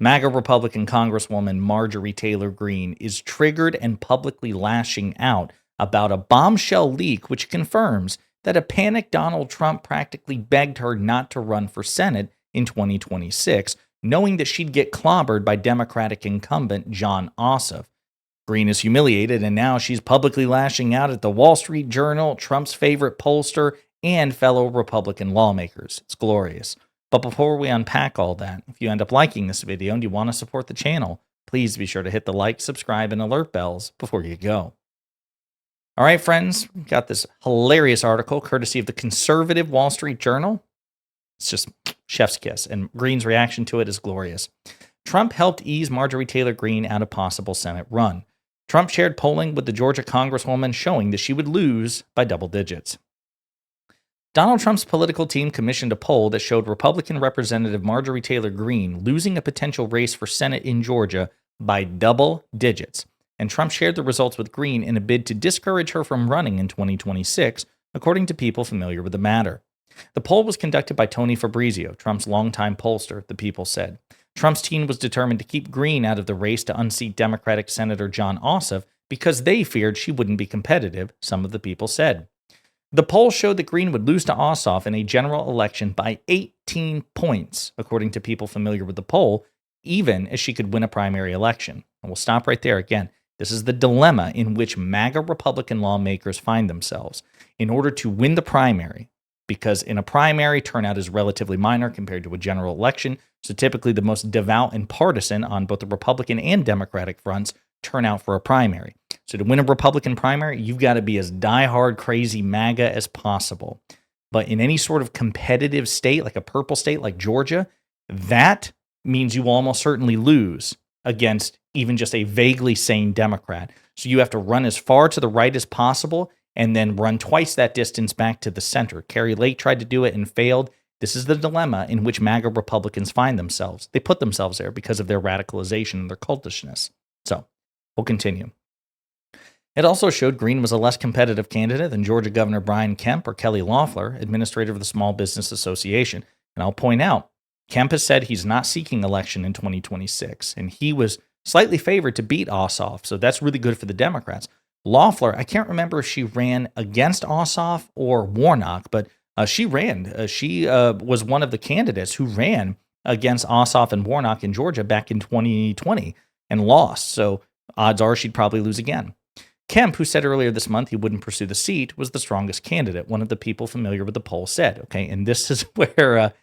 MAGA Republican Congresswoman Marjorie Taylor Greene is triggered and publicly lashing out about a bombshell leak which confirms that a panicked Donald Trump practically begged her not to run for Senate in 2026, knowing that she'd get clobbered by Democratic incumbent Jon Ossoff. Greene is humiliated, and now she's publicly lashing out at the Wall Street Journal, Trump's favorite pollster, and fellow Republican lawmakers. It's glorious. But before we unpack all that, if you end up liking this video and you want to support the channel, please be sure to hit the like, subscribe, and alert bells before you go. All right, friends, we got this hilarious article courtesy of the conservative Wall Street Journal. It's just chef's kiss, and Greene's reaction to it is glorious. Trump helped ease Marjorie Taylor Greene out of possible Senate run. Trump shared polling with the Georgia Congresswoman showing that she would lose by double digits. Donald Trump's political team commissioned a poll that showed Republican Representative Marjorie Taylor Greene losing a potential race for Senate in Georgia by double digits, and Trump shared the results with Greene in a bid to discourage her from running in 2026, according to people familiar with the matter. The poll was conducted by Tony Fabrizio, Trump's longtime pollster, the People said. Trump's team was determined to keep Greene out of the race to unseat Democratic Senator Jon Ossoff because they feared she wouldn't be competitive, some of the People said. The poll showed that Greene would lose to Ossoff in a general election by 18 points, according to people familiar with the poll, even as she could win a primary election. And we'll stop right there again. This is the dilemma in which MAGA Republican lawmakers find themselves. In order to win the primary, because in a primary, turnout is relatively minor compared to a general election, so typically the most devout and partisan on both the Republican and Democratic fronts turn out for a primary. So to win a Republican primary, you've got to be as diehard crazy MAGA as possible. But in any sort of competitive state, like a purple state like Georgia, that means you will almost certainly lose against even just a vaguely sane Democrat. So you have to run as far to the right as possible and then run twice that distance back to the center. Carrie Lake tried to do it and failed. This is the dilemma in which MAGA Republicans find themselves. They put themselves there because of their radicalization and their cultishness. So we'll continue. It also showed Greene was a less competitive candidate than Georgia Governor Brian Kemp or Kelly Loeffler, administrator of the Small Business Association. And I'll point out, Kemp has said he's not seeking election in 2026, and he was slightly favored to beat Ossoff, so that's really good for the Democrats. Loeffler, I can't remember if she ran against Ossoff or Warnock, but she ran. She was one of the candidates who ran against Ossoff and Warnock in Georgia back in 2020 and lost, so odds are she'd probably lose again. Kemp, who said earlier this month he wouldn't pursue the seat, was the strongest candidate, one of the people familiar with the poll said. Okay, and this is where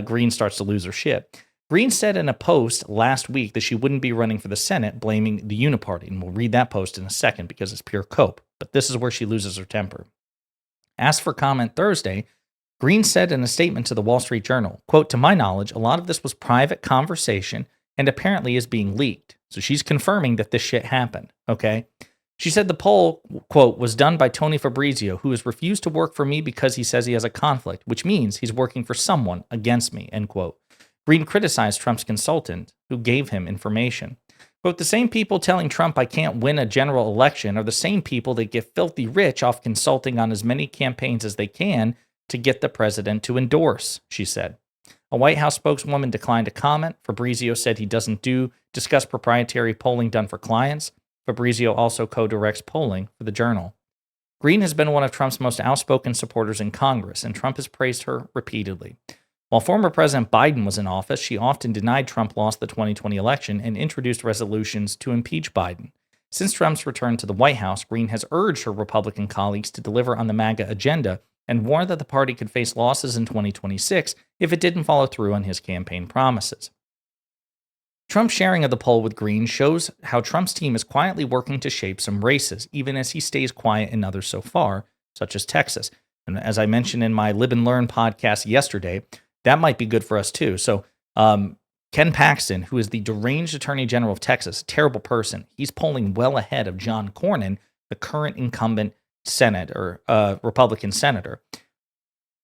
Greene starts to lose her shit. Greene said in a post last week that she wouldn't be running for the Senate, blaming the Uniparty, and we'll read that post in a second because it's pure cope, but this is where she loses her temper. Asked for comment Thursday, Greene said in a statement to the Wall Street Journal, quote, "To my knowledge, a lot of this was private conversation and apparently is being leaked." So she's confirming that this shit happened, okay? She said the poll, quote, "was done by Tony Fabrizio, who has refused to work for me because he says he has a conflict, which means he's working for someone against me," end quote. Greene criticized Trump's consultant, who gave him information. Quote, "The same people telling Trump I can't win a general election are the same people that get filthy rich off consulting on as many campaigns as they can to get the president to endorse," she said. A White House spokeswoman declined to comment. Fabrizio said he doesn't discuss proprietary polling done for clients. Fabrizio also co-directs polling for the Journal. Greene has been one of Trump's most outspoken supporters in Congress, and Trump has praised her repeatedly. While former President Biden was in office, she often denied Trump lost the 2020 election and introduced resolutions to impeach Biden. Since Trump's return to the White House, Greene has urged her Republican colleagues to deliver on the MAGA agenda and warned that the party could face losses in 2026 if it didn't follow through on his campaign promises. Trump's sharing of the poll with Greene shows how Trump's team is quietly working to shape some races, even as he stays quiet in others so far, such as Texas. And as I mentioned in my Live and Learn podcast yesterday, that might be good for us too. So Ken Paxton, who is the deranged Attorney General of Texas, a terrible person, he's polling well ahead of John Cornyn, the current incumbent Republican senator.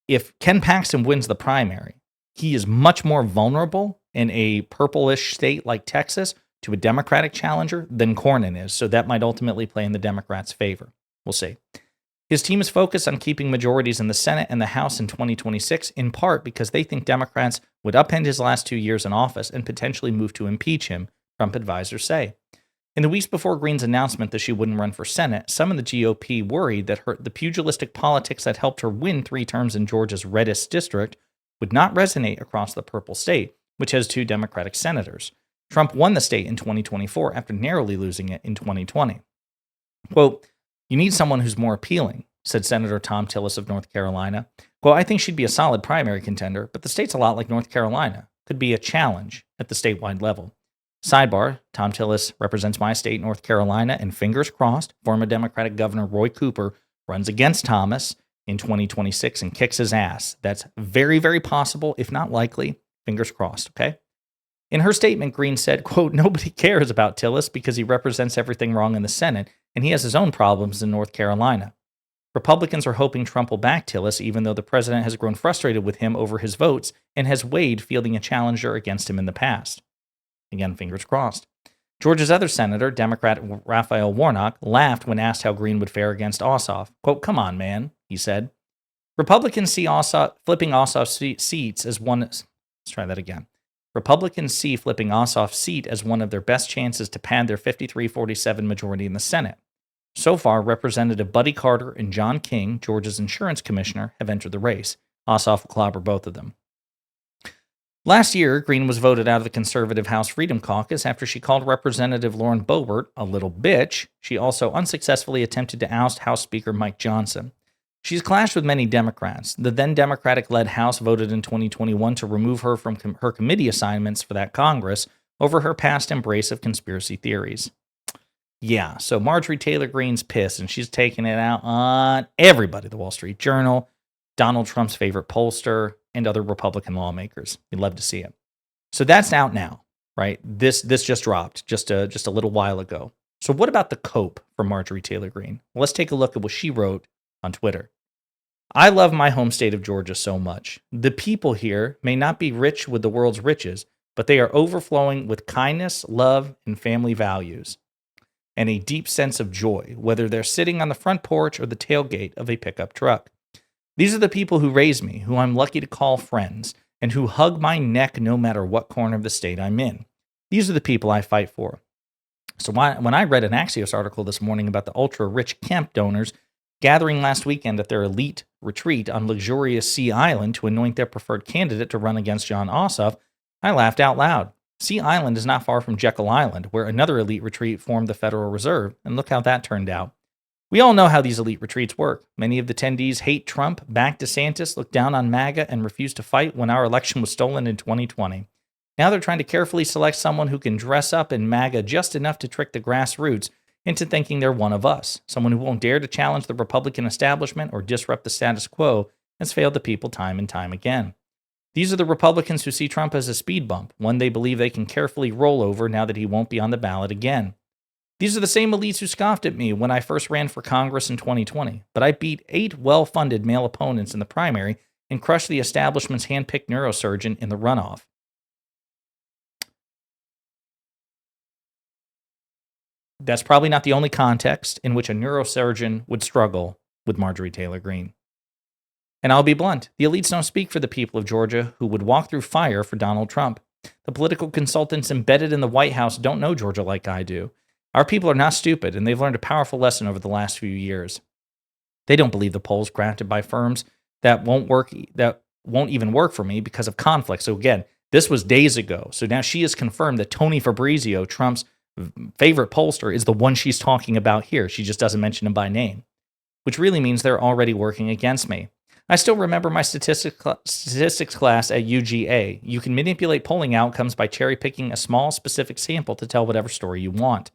If Ken Paxton wins the primary, he is much more vulnerable in a purplish state like Texas to a Democratic challenger than Cornyn is. So that might ultimately play in the Democrats' favor. We'll see. His team is focused on keeping majorities in the Senate and the House in 2026, in part because they think Democrats would upend his last 2 years in office and potentially move to impeach him, Trump advisors say. In the weeks before Greene's announcement that she wouldn't run for Senate, some in the GOP worried that the pugilistic politics that helped her win 3 terms in Georgia's reddest district would not resonate across the purple state, which has 2 Democratic senators. Trump won the state in 2024 after narrowly losing it in 2020. Quote, "You need someone who's more appealing," said Senator Tom Tillis of North Carolina. Quote, "I think she'd be a solid primary contender, but the state's a lot like North Carolina. Could be a challenge at the statewide level." Sidebar, Tom Tillis represents my state, North Carolina, and fingers crossed, former Democratic Governor Roy Cooper runs against Thomas in 2026 and kicks his ass. That's very, very possible, if not likely. Fingers crossed, okay? In her statement, Greene said, quote, "Nobody cares about Tillis because he represents everything wrong in the Senate, and he has his own problems in North Carolina. Republicans are hoping Trump will back Tillis, even though the president has grown frustrated with him over his votes and has weighed fielding a challenger against him in the past." Again, fingers crossed. Georgia's other senator, Democrat Raphael Warnock, laughed when asked how Greene would fare against Ossoff. Quote, "Come on, man," he said. Republicans see flipping Ossoff's seats as one... Let's try that again. Republicans see flipping Ossoff's seat as one of their best chances to pad their 53-47 majority in the Senate. So far, Representative Buddy Carter and John King, Georgia's insurance commissioner, have entered the race. Ossoff will clobber both of them. Last year, Greene was voted out of the conservative House Freedom Caucus after she called Representative Lauren Boebert a little bitch. She also unsuccessfully attempted to oust House Speaker Mike Johnson. She's clashed with many Democrats. The then Democratic-led House voted in 2021 to remove her from her committee assignments for that Congress over her past embrace of conspiracy theories. Yeah, so Marjorie Taylor Greene's pissed, and she's taking it out on everybody. The Wall Street Journal, Donald Trump's favorite pollster, and other Republican lawmakers. You'd love to see it. So that's out now, right? This just dropped just a little while ago. So what about the cope for Marjorie Taylor Greene? Well, let's take a look at what she wrote on Twitter. "I love my home state of Georgia so much. The people here may not be rich with the world's riches, but they are overflowing with kindness, love, and family values, and a deep sense of joy, whether they're sitting on the front porch or the tailgate of a pickup truck. These are the people who raise me, who I'm lucky to call friends, and who hug my neck no matter what corner of the state I'm in. These are the people I fight for." So when I read an Axios article this morning about the ultra-rich camp donors gathering last weekend at their elite retreat on luxurious Sea Island to anoint their preferred candidate to run against Jon Ossoff, I laughed out loud. Sea Island is not far from Jekyll Island, where another elite retreat formed the Federal Reserve, and look how that turned out. We all know how these elite retreats work. Many of the attendees hate Trump, back DeSantis, look down on MAGA, and refuse to fight when our election was stolen in 2020. Now they're trying to carefully select someone who can dress up in MAGA just enough to trick the grassroots into thinking they're one of us. Someone who won't dare to challenge the Republican establishment or disrupt the status quo has failed the people time and time again. These are the Republicans who see Trump as a speed bump, one they believe they can carefully roll over now that he won't be on the ballot again. These are the same elites who scoffed at me when I first ran for Congress in 2020, but I beat 8 well-funded male opponents in the primary and crushed the establishment's hand-picked neurosurgeon in the runoff. That's probably not the only context in which a neurosurgeon would struggle with Marjorie Taylor Greene. And I'll be blunt, the elites don't speak for the people of Georgia who would walk through fire for Donald Trump. The political consultants embedded in the White House don't know Georgia like I do. Our people are not stupid, and they've learned a powerful lesson over the last few years. They don't believe the polls crafted by firms that won't even work for me because of conflict. So again, this was days ago. So now she has confirmed that Tony Fabrizio, Trump's favorite pollster, is the one she's talking about here. She just doesn't mention him by name, which really means they're already working against me. I still remember my statistics class at UGA. You can manipulate polling outcomes by cherry-picking a small, specific sample to tell whatever story you want.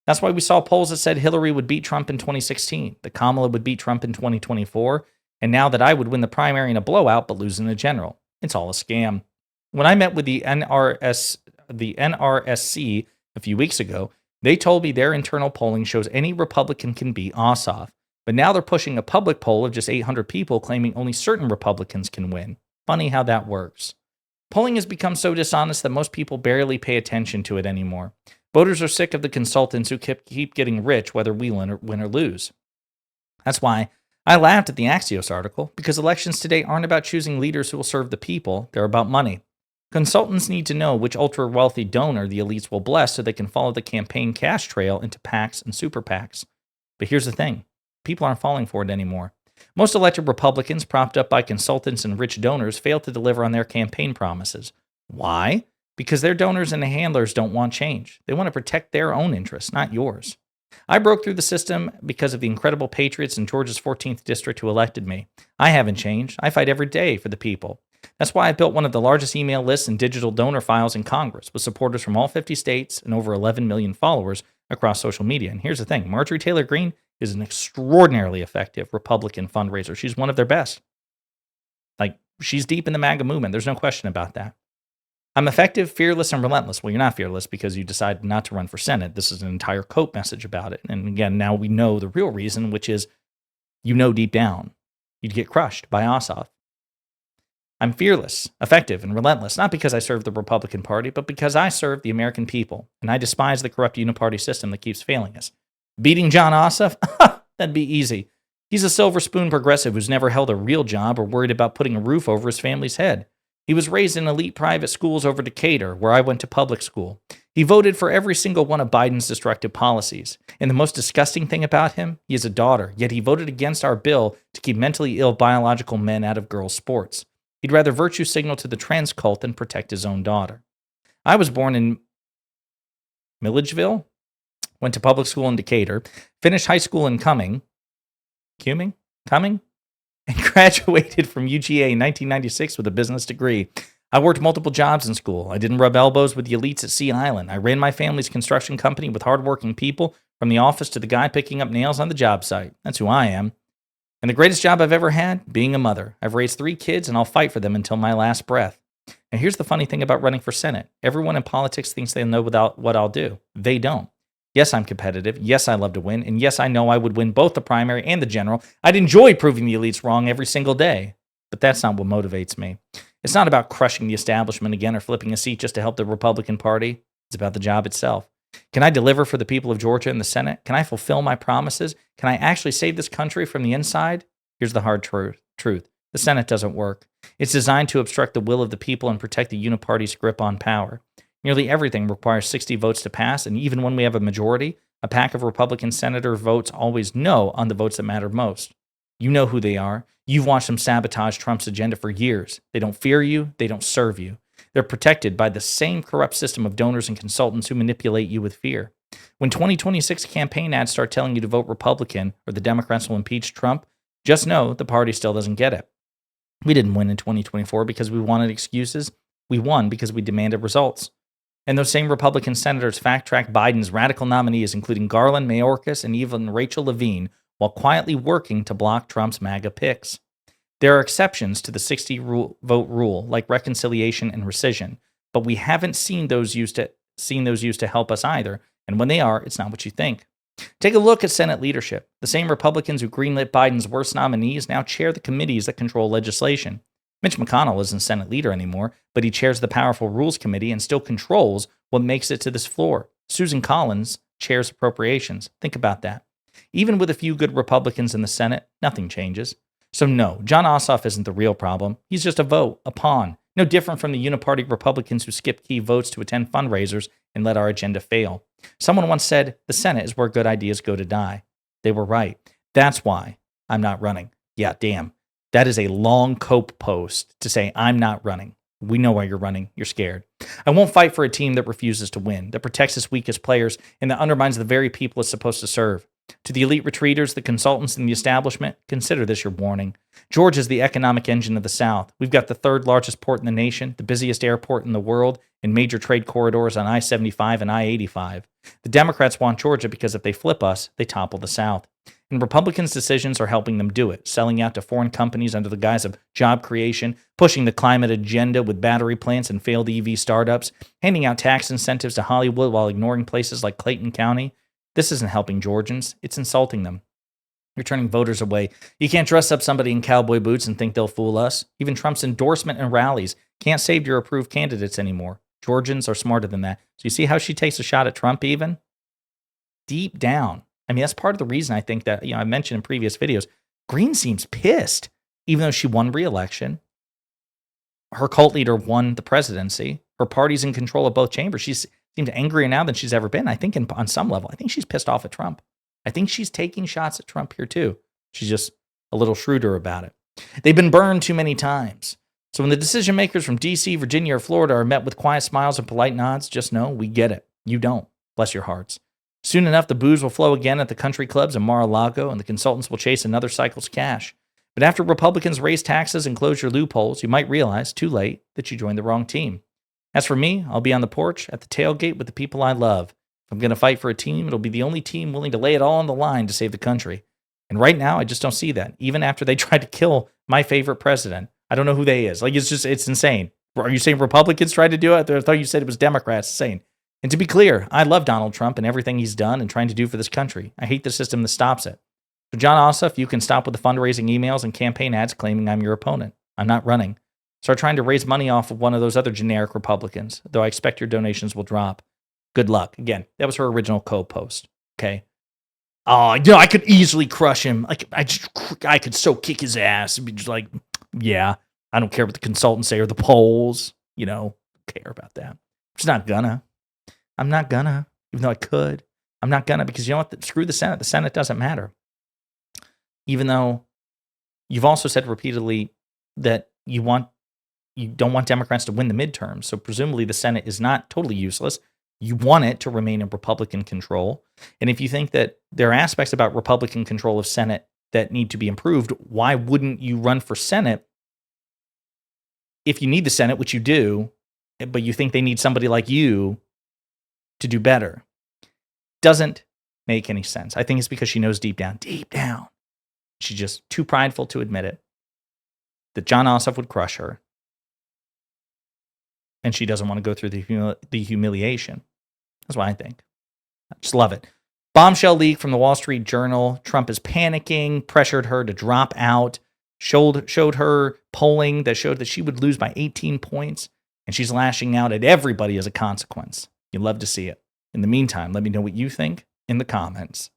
That's why we saw polls that said Hillary would beat Trump in 2016, that Kamala would beat Trump in 2024, and now that I would win the primary in a blowout but lose in the general. It's all a scam. When I met with the NRSC a few weeks ago, they told me their internal polling shows any Republican can beat Ossoff. But now they're pushing a public poll of just 800 people claiming only certain Republicans can win. Funny how that works. Polling has become so dishonest that most people barely pay attention to it anymore. Voters are sick of the consultants who keep getting rich whether we win or lose. That's why I laughed at the Axios article because elections today aren't about choosing leaders who will serve the people, they're about money. Consultants need to know which ultra wealthy donor the elites will bless so they can follow the campaign cash trail into PACs and super PACs. But here's the thing, people aren't falling for it anymore. Most elected Republicans, propped up by consultants and rich donors, fail to deliver on their campaign promises. Why? Because their donors and handlers don't want change. They want to protect their own interests, not yours. I broke through the system because of the incredible patriots in Georgia's 14th district who elected me. I haven't changed. I fight every day for the people. That's why I built one of the largest email lists and digital donor files in Congress, with supporters from all 50 states and over 11 million followers across social media. And here's the thing, Marjorie Taylor Greene is an extraordinarily effective Republican fundraiser. She's one of their best. Like, she's deep in the MAGA movement. There's no question about that. I'm effective, fearless, and relentless. Well, you're not fearless because you decided not to run for Senate. This is an entire Cope message about it. And again, now we know the real reason, which is, deep down, you'd get crushed by Ossoff. I'm fearless, effective, and relentless, not because I serve the Republican Party, but because I serve the American people, and I despise the corrupt uniparty system that keeps failing us. Beating John Ossoff? That'd be easy. He's a silver spoon progressive who's never held a real job or worried about putting a roof over his family's head. He was raised in elite private schools over Decatur, where I went to public school. He voted for every single one of Biden's destructive policies. And the most disgusting thing about him, he has a daughter, yet he voted against our bill to keep mentally ill biological men out of girls' sports. He'd rather virtue signal to the trans cult than protect his own daughter. I was born in Milledgeville, went to public school in Decatur, finished high school in Cumming, and graduated from UGA in 1996 with a business degree. I worked multiple jobs in school. I didn't rub elbows with the elites at Sea Island. I ran my family's construction company with hardworking people, from the office to the guy picking up nails on the job site. That's who I am. And the greatest job I've ever had, being a mother. I've raised 3 kids, and I'll fight for them until my last breath. And here's the funny thing about running for Senate. Everyone in politics thinks they know without what I'll do. They don't. Yes, I'm competitive. Yes, I love to win. And yes, I know I would win both the primary and the general. I'd enjoy proving the elites wrong every single day. But that's not what motivates me. It's not about crushing the establishment again or flipping a seat just to help the Republican Party. It's about the job itself. Can I deliver for the people of Georgia in the Senate? Can I fulfill my promises? Can I actually save this country from the inside? Here's the hard truth. The Senate doesn't work. It's designed to obstruct the will of the people and protect the uniparty's grip on power. Nearly everything requires 60 votes to pass, and even when we have a majority, a pack of Republican senator votes always no on the votes that matter most. You know who they are. You've watched them sabotage Trump's agenda for years. They don't fear you. They don't serve you. They're protected by the same corrupt system of donors and consultants who manipulate you with fear. When 2026 campaign ads start telling you to vote Republican or the Democrats will impeach Trump, just know the party still doesn't get it. We didn't win in 2024 because we wanted excuses. We won because we demanded results. And those same Republican senators fact-tracked Biden's radical nominees, including Garland, Mayorkas, and even Rachel Levine, while quietly working to block Trump's MAGA picks. There are exceptions to the 60-vote rule, like reconciliation and rescission, but we haven't seen those used to help us either. And when they are, it's not what you think. Take a look at Senate leadership. The same Republicans who greenlit Biden's worst nominees now chair the committees that control legislation. Mitch McConnell isn't Senate leader anymore, but he chairs the powerful Rules Committee and still controls what makes it to this floor. Susan Collins chairs appropriations. Think about that. Even with a few good Republicans in the Senate, nothing changes. So no, John Ossoff isn't the real problem. He's just a vote, a pawn. No different from the uniparty Republicans who skip key votes to attend fundraisers and let our agenda fail. Someone once said, the Senate is where good ideas go to die. They were right. That's why I'm not running. Yeah, damn. That is a long Cope post to say, I'm not running. We know why you're running. You're scared. I won't fight for a team that refuses to win, that protects its weakest players, and that undermines the very people it's supposed to serve. To the elite retreaters, the consultants, and the establishment, consider this your warning. Georgia is the economic engine of the South. We've got the 3rd largest port in the nation, the busiest airport in the world, and major trade corridors on I-75 and I-85. The Democrats want Georgia because if they flip us, they topple the South. And Republicans' decisions are helping them do it, selling out to foreign companies under the guise of job creation, pushing the climate agenda with battery plants and failed EV startups, handing out tax incentives to Hollywood while ignoring places like Clayton County. This isn't helping Georgians. It's insulting them. You're turning voters away. You can't dress up somebody in cowboy boots and think they'll fool us. Even Trump's endorsement and rallies can't save your approved candidates anymore. Georgians are smarter than that. So you see how she takes a shot at Trump even? Deep down. I mean, that's part of the reason I think that, I mentioned in previous videos, Greene seems pissed, even though she won re-election. Her cult leader won the presidency. Her party's in control of both chambers. She seems angrier now than she's ever been. I think on some level, I think she's pissed off at Trump. I think she's taking shots at Trump here too. She's just a little shrewder about it. They've been burned too many times. So when the decision makers from D.C., Virginia, or Florida are met with quiet smiles and polite nods, just know we get it. You don't. Bless your hearts. Soon enough, the booze will flow again at the country clubs in Mar-a-Lago, and the consultants will chase another cycle's cash. But after Republicans raise taxes and close your loopholes, you might realize, too late, that you joined the wrong team. As for me, I'll be on the porch at the tailgate with the people I love. If I'm going to fight for a team, it'll be the only team willing to lay it all on the line to save the country. And right now, I just don't see that. Even after they tried to kill my favorite president, I don't know who they is. Like, it's insane. Are you saying Republicans tried to do it? I thought you said it was Democrats. Insane. And to be clear, I love Donald Trump and everything he's done and trying to do for this country. I hate the system that stops it. So John Ossoff, you can stop with the fundraising emails and campaign ads claiming I'm your opponent. I'm not running. Start trying to raise money off of one of those other generic Republicans, though I expect your donations will drop. Good luck. Again, that was her original co-post. Okay. Oh, I could easily crush him. Like, I could so kick his ass. It'd be just like, yeah, I don't care what the consultants say or the polls. Don't care about that. I'm just not gonna. I'm not gonna, even though I could. I'm not gonna, because you know what? Screw the Senate. The Senate doesn't matter. Even though you've also said repeatedly that you don't want Democrats to win the midterms. So presumably the Senate is not totally useless. You want it to remain in Republican control. And if you think that there are aspects about Republican control of Senate that need to be improved, why wouldn't you run for Senate if you need the Senate, which you do, but you think they need somebody like you to do better? Doesn't make any sense. I think it's because she knows deep down, she's just too prideful to admit it, that John Ossoff would crush her. And she doesn't want to go through the humiliation. That's what I think. I just love it. Bombshell leak from the Wall Street Journal. Trump is panicking, pressured her to drop out, showed her polling that showed that she would lose by 18 points, and she's lashing out at everybody as a consequence. You'd love to see it. In the meantime, let me know what you think in the comments.